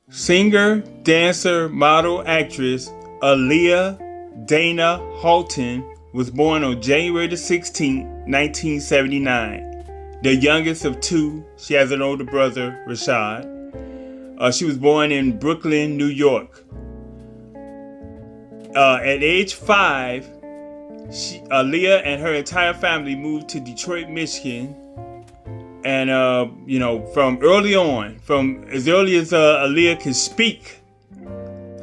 Singer, dancer, model, actress Aaliyah Dana Halton was born on January the 16th, 1979. The youngest of two. She has an older brother, Rashad. She was born in Brooklyn, New York. At age 5, Aaliyah and her entire family moved to Detroit, Michigan. And, from early on, from as early as Aaliyah could speak,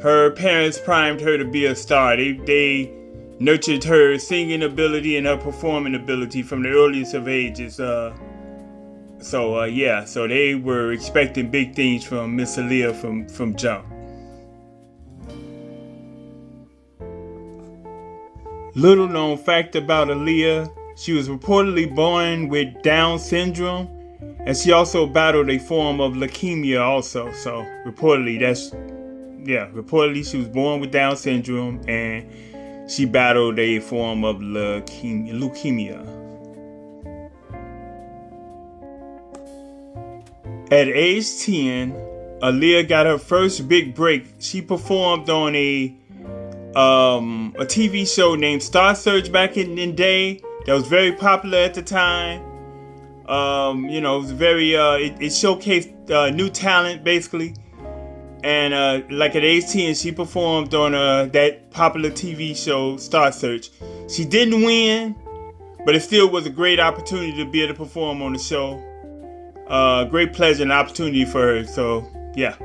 her parents primed her to be a star. They nurtured her singing ability and her performing ability from the earliest of ages. So they were expecting big things from Miss Aaliyah from jump. Little known fact about Aaliyah, she was reportedly born with Down syndrome, and she also battled a form of leukemia also. So reportedly she was born with Down syndrome and she battled a form of leukemia. At age 10, Aaliyah got her first big break. She performed on a TV show named Star Search back in the day that was very popular at the time. It was very it showcased new talent basically. And at age 10, she performed on that popular TV show Star Search. She didn't win, but it still was a great opportunity to be able to perform on the show. Great pleasure and opportunity for her. So yeah.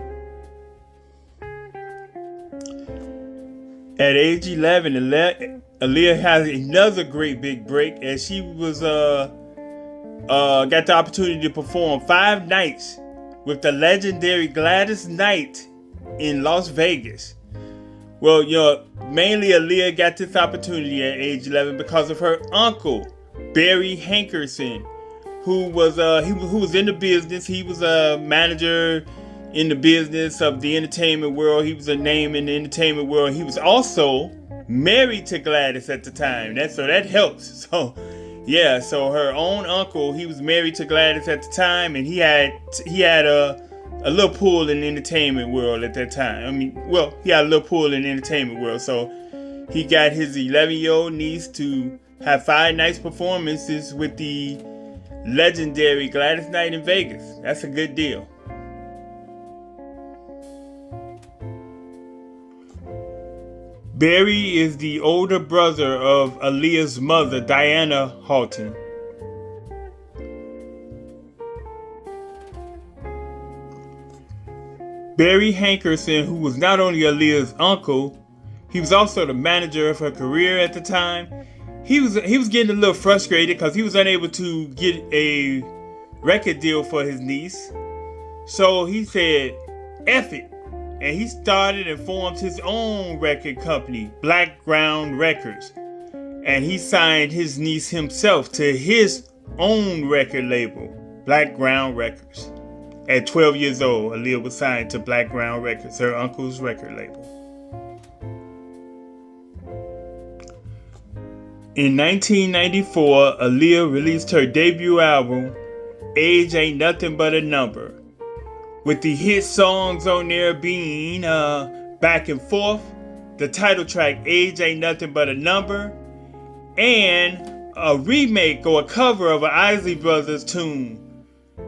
At age 11, Aaliyah had another great big break as she was got the opportunity to perform 5 nights with the legendary Gladys Knight in Las Vegas. Well, mainly Aaliyah got this opportunity at age 11 because of her uncle, Barry Hankerson, who was in the business. He was a manager in the business of the entertainment world. He was a name in the entertainment world. He was also married to Gladys at the time. So that helps. So her own uncle, he was married to Gladys at the time, and he had a little pull in the entertainment world at that time. He had a little pull in the entertainment world. So he got his 11-year-old niece to have 5 nights performances with the legendary Gladys Knight in Vegas. That's a good deal. Barry is the older brother of Aaliyah's mother, Diana Halton. Barry Hankerson, who was not only Aaliyah's uncle, he was also the manager of her career at the time. He was getting a little frustrated because he was unable to get a record deal for his niece. So he said, F it. And he started and formed his own record company, Black Ground Records. And he signed his niece himself to his own record label, Black Ground Records. At 12 years old, Aaliyah was signed to Black Ground Records, her uncle's record label. In 1994, Aaliyah released her debut album, Age Ain't Nothing But a Number, with the hit songs on there being Back and Forth, the title track Age Ain't Nothing But a Number, and a remake or a cover of an Isley Brothers tune,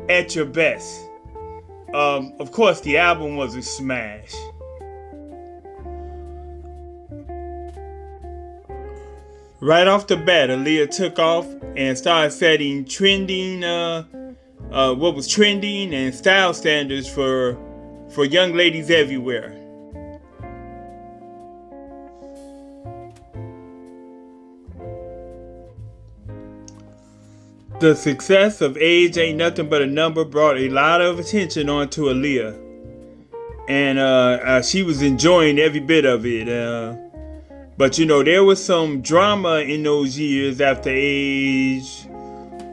At Your Best. Of course, the album was a smash. Right off the bat, Aaliyah took off and started setting trending and style standards for young ladies everywhere. The success of Age Ain't Nothing But a Number brought a lot of attention onto Aaliyah, and she was enjoying every bit of it. But there was some drama in those years after Age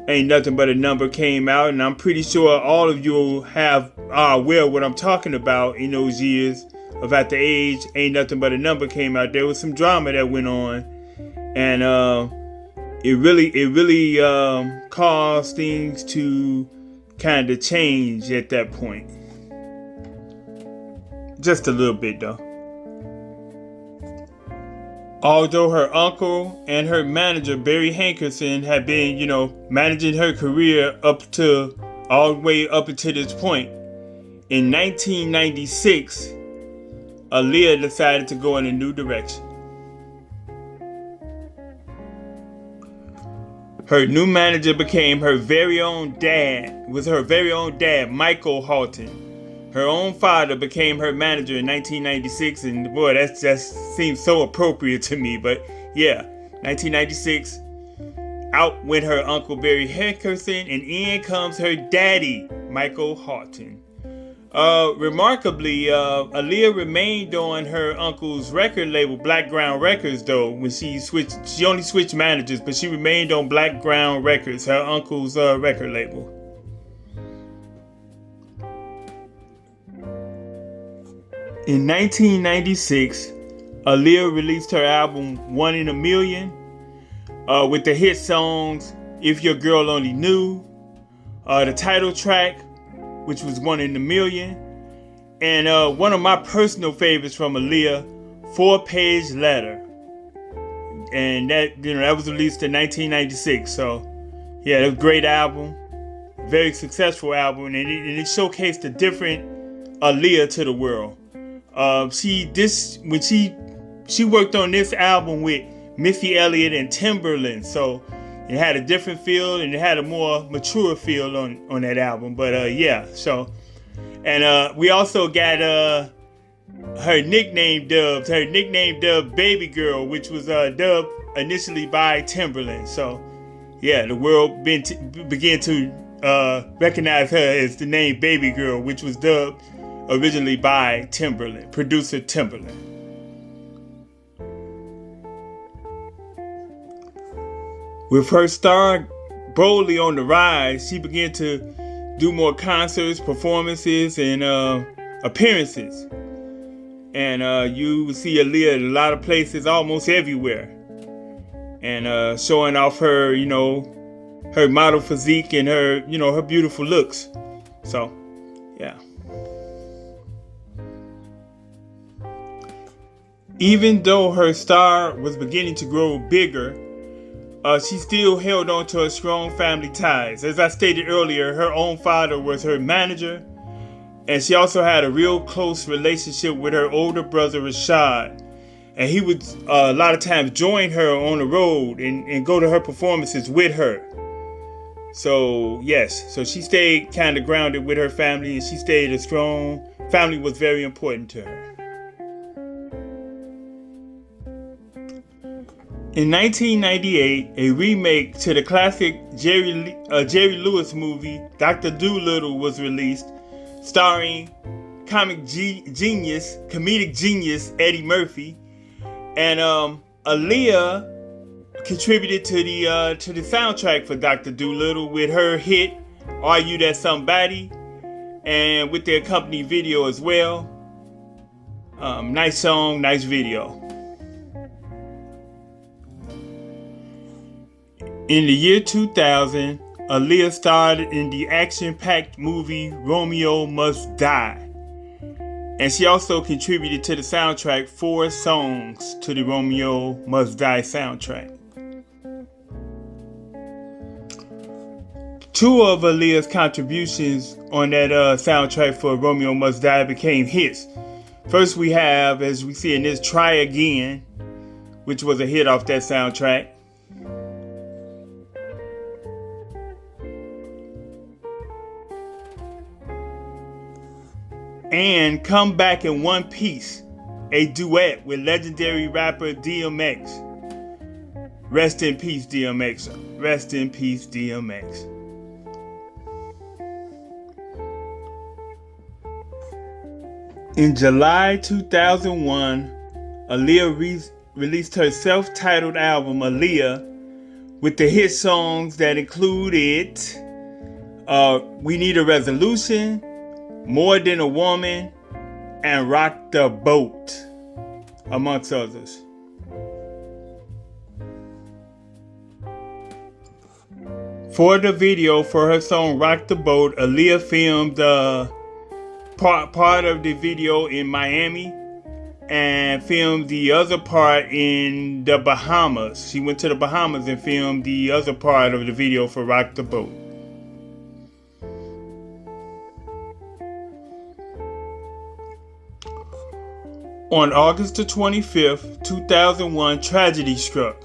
Ain't Nothing But a Number came out, and I'm pretty sure all of you are aware of what I'm talking about. In those years of after Age Ain't Nothing But a Number came out, there was some drama that went on, and it really caused things to kind of change at that point. Just a little bit though. Although her uncle and her manager, Barry Hankerson, had been, managing her career all the way up until this point, in 1996, Aaliyah decided to go in a new direction. Her new manager became her very own dad, Michael Halton. Her own father became her manager in 1996, and boy, that just seems so appropriate to me. But yeah, 1996, out went her uncle Barry Hankerson, and in comes her daddy, Michael Halton. Remarkably, Aaliyah remained on her uncle's record label, Blackground Records, though, when she only switched managers, but she remained on Blackground Records, her uncle's record label. In 1996, Aaliyah released her album One in a Million with the hit songs If Your Girl Only Knew, the title track, which was One in a Million, and one of my personal favorites from Aaliyah, 4-Page Letter. And that was released in 1996. So yeah, it was a great album, very successful album, and it showcased a different Aaliyah to the world. When she worked on this album with Missy Elliott and Timberland, so it had a different feel and it had a more mature feel on that album. But yeah, so, and we also got her nickname dubbed Baby Girl, which was dubbed initially by Timberland. So yeah, the world began to recognize her as the name Baby Girl, which was dubbed originally by Timberland, producer Timberland. With her star boldly on the rise, she began to do more concerts, performances, and appearances. And you will see Aaliyah in a lot of places, almost everywhere. And showing off her, her model physique and her, her beautiful looks. So, yeah. Even though her star was beginning to grow bigger, she still held on to her strong family ties. As I stated earlier, her own father was her manager, and she also had a real close relationship with her older brother Rashad. And he would a lot of times join her on the road and go to her performances with her. So yes, so she stayed kind of grounded with her family, and she stayed a strong family was very important to her. In 1998, a remake to the classic Jerry Lewis movie Dr. Dolittle was released, starring comedic genius Eddie Murphy, and Aaliyah contributed to the soundtrack for Dr. Dolittle with her hit "Are You That Somebody," and with the accompanying video as well. Nice song, nice video. In the year 2000, Aaliyah starred in the action-packed movie Romeo Must Die. And she also contributed to the soundtrack 4 songs to the Romeo Must Die soundtrack. 2 of Aaliyah's contributions on that soundtrack for Romeo Must Die became hits. First we have, as we see in this, Try Again, which was a hit off that soundtrack. And Come Back in One Piece, a duet with legendary rapper DMX. Rest in peace, DMX. Rest in peace, DMX. In July 2001, Aaliyah released her self-titled album, Aaliyah, with the hit songs that included We Need a Resolution, More Than a Woman, and Rock the Boat, amongst others. For the video for her song Rock the Boat, Aaliyah filmed part of the video in Miami and filmed the other part in the Bahamas. She went to the Bahamas and filmed the other part of the video for Rock the Boat. On August the 25th, 2001, tragedy struck.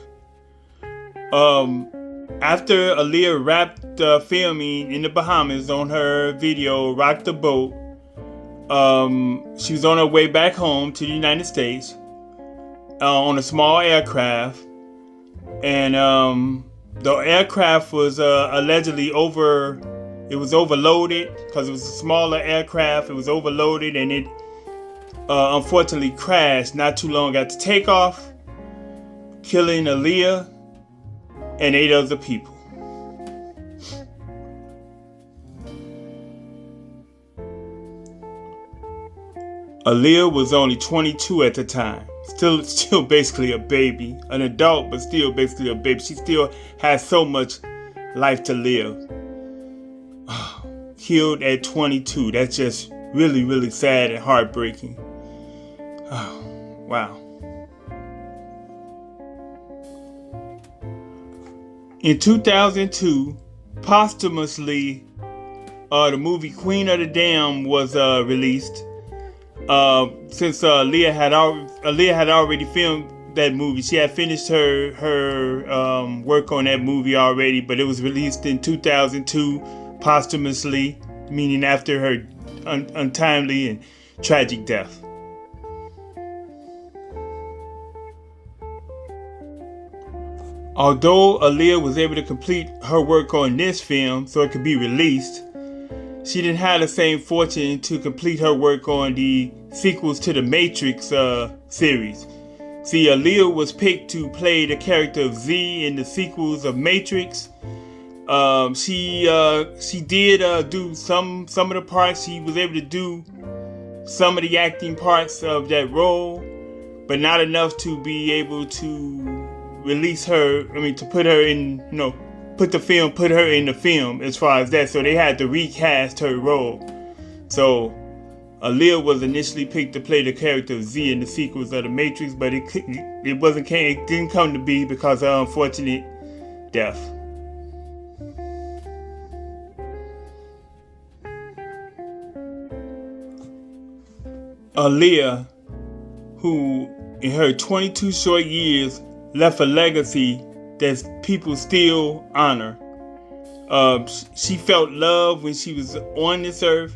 After Aaliyah wrapped filming in the Bahamas on her video Rock the Boat, she was on her way back home to the United States on a small aircraft, and the aircraft was allegedly overloaded because it was a smaller aircraft. It was overloaded, and it unfortunately crashed not too long after takeoff, killing Aaliyah and 8 other people. Aaliyah was only 22 at the time. Still basically a baby. An adult, but still basically a baby. She still has so much life to live. Killed at 22. That's just really, really sad and heartbreaking. Oh, wow. In 2002, posthumously, the movie Queen of the Damned was released. Since Aaliyah had already filmed that movie, she had finished her work on that movie already, but it was released in 2002 posthumously, meaning after her untimely and tragic death. Although Aaliyah was able to complete her work on this film so it could be released, she didn't have the same fortune to complete her work on the sequels to the Matrix series. See, Aaliyah was picked to play the character of Z in the sequels of Matrix. She did do some of the parts. She was able to do some of the acting parts of that role, but not enough to be able to release her. To put her in, put her in the film as far as that. So they had to recast her role. So Aaliyah was initially picked to play the character of Z in the sequels of the Matrix, but it didn't come to be because of her unfortunate death. Aaliyah, who in her 22 short years left a legacy that people still honor. She felt love when she was on this earth.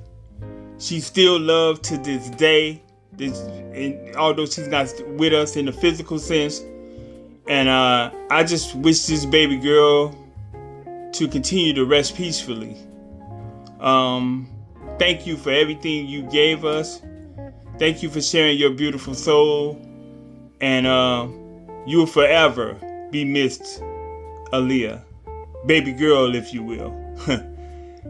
She still loved to this day, and although she's not with us in the physical sense. And I just wish this baby girl to continue to rest peacefully. Thank you for everything you gave us. Thank you for sharing your beautiful soul. And you will forever be missed, Aaliyah. Baby girl, if you will.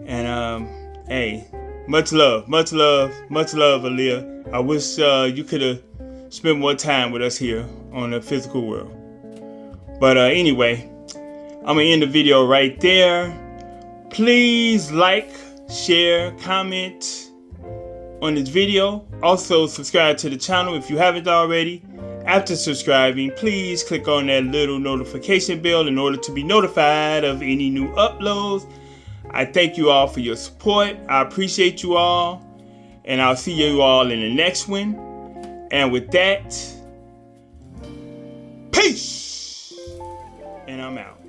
And hey, much love, Aaliyah. I wish you could have spent more time with us here on the physical world. But anyway, I'm going to end the video right there. Please like, share, comment on this video. Also, subscribe to the channel if you haven't already. After subscribing, please click on that little notification bell in order to be notified of any new uploads. I thank you all for your support. I appreciate you all. And I'll see you all in the next one. And with that, peace! And I'm out.